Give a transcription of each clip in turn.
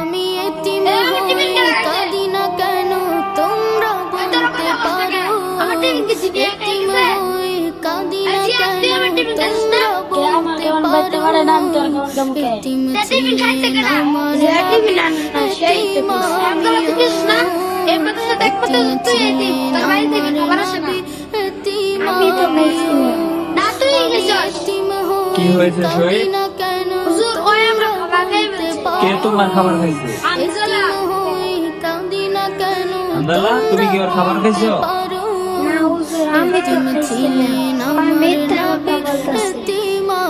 আমি এতিম হয়ে কাঁদি না কেন তোমরা বলতে পারো, এতিম হয়ে কাঁদি না কেন তোমরা বলতে পারো, এতিম ছিলেন আমার এতিম ছিলেন আমার এতিম কি হয়েছে শহীদ? কে তোমার খাবার খাইছে? আন্দালা, তুমি কি ওর খাবার খাইছো?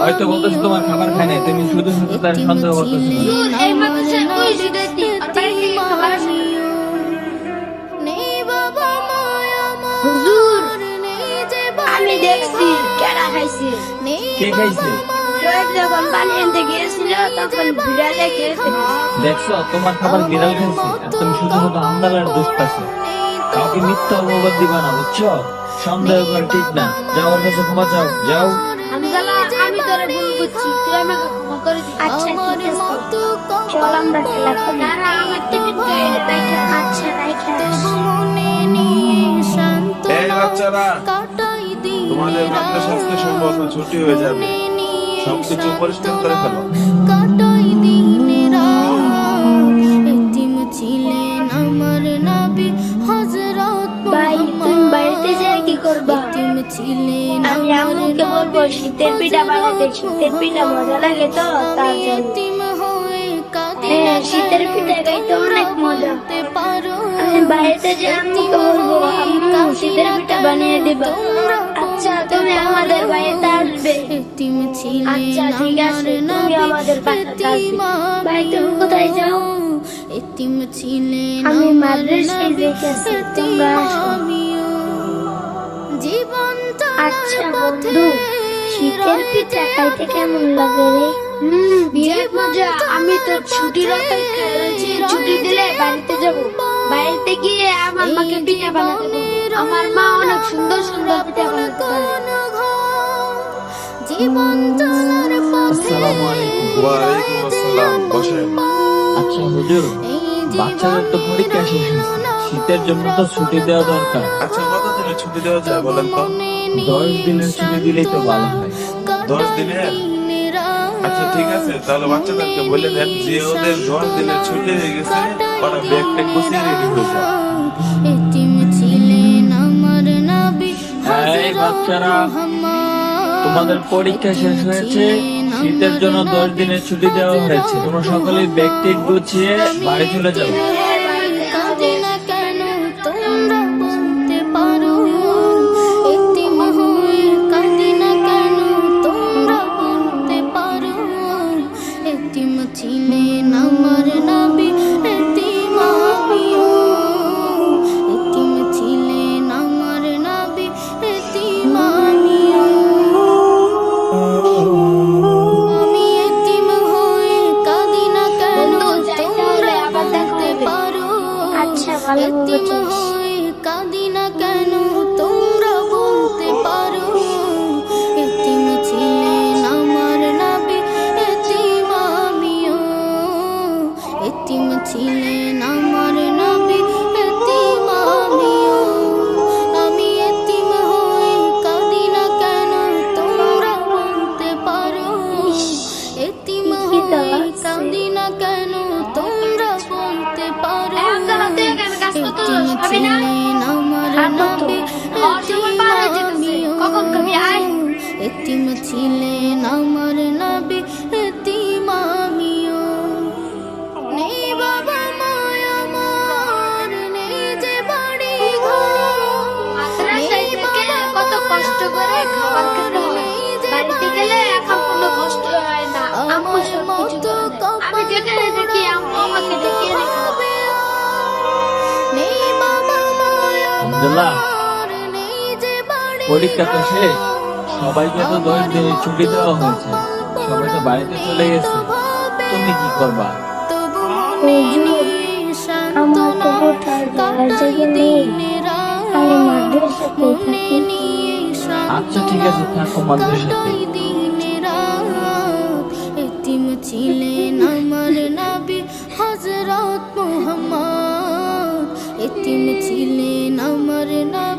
হয়তো বলতেছো তোমার খাবার খায় নাই, তুমি শুধু শুধু তার সন্দেহ করতেছো। আমি দেখছি কেডা খাইছে। কে খাইছে? যখন পানি আনতে গিয়েছিল তখন বিড়ালে খেয়েছে। দেখছো তোমার খাবার বিড়াল খাইছে, আর তুমি শুধু শুধু আন্দালার দোষ পাচ্ছো। কাউকে মিথ্যা অপবাদ দিবা না, বুঝছো? সন্দেহ করা ঠিক না। যাও ওর কাছে ক্ষমা চাও, যাও। হামজালা, আমি তোরে ভুল বুঝছি, তুই আমাকে ক্ষমা করে দিস। আচ্ছা ঠিক আছে, চল আমরা খেলা করি। না আমার টিফিনটা রাইখা, আচ্ছা রাইখা। এই বাচ্চারা, তোমাদের মাদ্রাসা আজকে সম্ভবত ছুটি হয়ে যাবে, সবকিছু পরিষ্কার করে ফেলো। ভাই তুমি বাড়িতে যেয়ে কি করবা? আমি আম্মুকে বলবো শীতের পিঠা বানাতে, শীতের পিঠা মজা লাগে তো তার জন্য। হ্যাঁ, শীতের পিঠা খাইতে অনেক মজা। আমি বাড়িতে যেয়ে আম্মুকে বলবো আম্মু শীতের পিঠা বানিয়ে দিবা। আচ্ছা তুমি আমাদের বাড়িতে আসবে। আচ্ছা ঠিক আছে, তুমি আমাদের বাড়িতে আসবে। ভাই তুমি কোথায় যাও? আমি মাদ্রাসায় দেখেছি, তোমরা আসো। আচ্ছা বন্ধু, শীতের পিঠা খাইতে কেমন লাগে রে? বিরাট মজা। আমি তো ছুটির অপেক্ষায় রয়েছি, ছুটি দিলে বাড়িতে যাব। বাড়িতে গিয়ে আমার মাকে পিঠা বানাতে বলবো। আমার মা অনেক সুন্দর সুন্দর পিঠা বানাতে পারে। আসসালামু আলাইকুম। ওয়ালাইকুম আসসালাম, বসেন। আচ্ছা হুজুর, বাচ্চাদের তো পরীক্ষা শেষ হয়েছে, শীতের জন্য তো ছুটি দেওয়া দরকার। আচ্ছা কত দিনের ছুটি দেওয়া যায় বলেন তো? 10 দিনের ছুটি দিলেই তো ভালো হয়। 10 দিনের? আচ্ছা ঠিক আছে, তাহলে বাচ্চাদেরকে বলে দেন যে ওদের 10 দিনের ছুটি হয়ে গেছে, ওরা ব্যাগ ট্যাগ গুছিয়ে রেডি হয়ে যায়। এই বাচ্চারা, তোমাদের পরীক্ষা শেষ হয়েছে, শীতের জন্য 10 দিনের ছুটি দেওয়া হয়েছে। তোমরা সকলেই ব্যাগ ট্যাগ গুছিয়ে বাড়ি চলে যাও। ছিলেন আমার নবী এতিম আমিও, এতিম ছিলেন আমার নবী এতিম আমিও। আমি এতিম হয়ে কাঁদি না কেন তোমরা বলতে পারো, আচ্ছা ভালো এতিম হয়ে কাঁদি না কেন তোমরা বলতে পারো, এতিম ছিলেন আমার নবী এতিম আমিও, এতিম ছিলেন আমার নবী এতিম আমিও। আমি এতিম হয়ে কাঁদি না কেন তোমরা বলতে পারো, এতিম হয়ে কাঁদি না কেন তোমরা বলতে পারো, এতিম ছিলেন আমার নবী এতিম আমিও, এতিম ছিলেন আমার নবী এতিম আমিও। নেই বাবা মায় আমার, নেই যে বাড়ি ঘর, মাদ্রাসায় থেকে কত কষ্ট করে খাবার খেতে হয়। বাড়িতে গেলে এখন কোনো কষ্ট হয় না। আম্মু সবকিছু করে দেয়। আমি যেখানে দেখি আম্মু আমাকে ডেকে এনে খাওয়ায়। নেই বাবা মায় আব্দুল্লাহ, আমার, নেই যে বাড়ি পরীক্ষা তো শেষ, সবাইকে তো 10 দিনের ছুটি দেওয়া হয়েছে, সবাই তো বাড়িতে চলে গেছে। তুমি কি করবা? আমার তো কোথাও যাওয়ার জায়গা নেই, আমি মাদ্রাসাতেই থাকি। আচ্ছা ঠিক আছে, থাকো মাদ্রাসাতে। এতিম ছিলেন আমার এতিম ছিলেন আমার না